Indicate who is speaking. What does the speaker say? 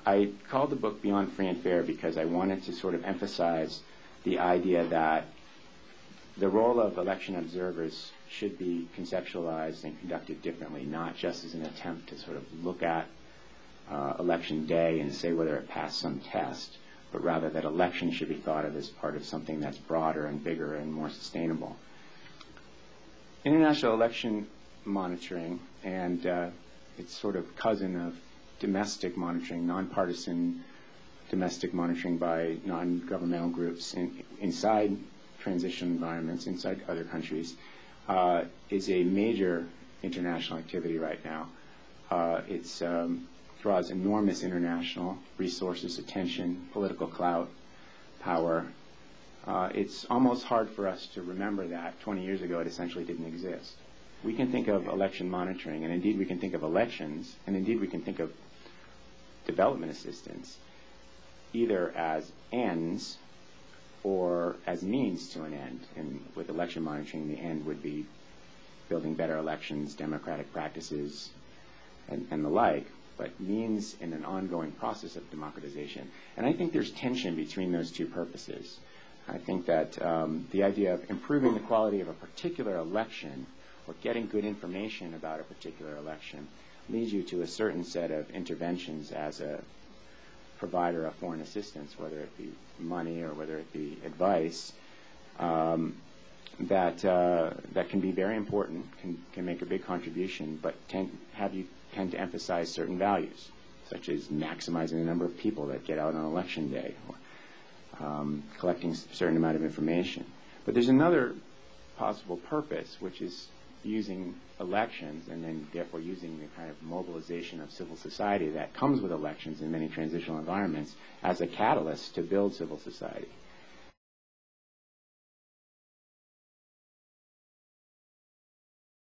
Speaker 1: I called the book Beyond Free and Fair because I wanted to sort of emphasize the idea that the role of election observers should be conceptualized and conducted differently, not just as an attempt to sort of look at election day and say whether it passed some test, but rather that elections should be thought of as part of something that's broader and bigger and more sustainable. International election monitoring and its sort of cousin of domestic monitoring, nonpartisan domestic monitoring by non-governmental groups inside transition environments, inside other countries, is a major international activity right now. It draws enormous international resources, attention, political clout, power. It's almost hard for us to remember that 20 years ago it essentially didn't exist. We can think of election monitoring, and indeed we can think of elections, and indeed we can think of development assistance either as ends or as means to an end. And with election monitoring, the end would be building better elections, democratic practices, and the like, but means in an ongoing process of democratization. And I think there's tension between those two purposes. I think that the idea of improving the quality of a particular election or getting good information about a particular election leads you to a certain set of interventions as a provider of foreign assistance, whether it be money or whether it be advice, that can be very important, can make a big contribution, but tend to emphasize certain values, such as maximizing the number of people that get out on election day, or collecting a certain amount of information. But there's another possible purpose, which is using elections and then therefore using the kind of mobilization of civil society that comes with elections in many transitional environments as a catalyst to build civil society.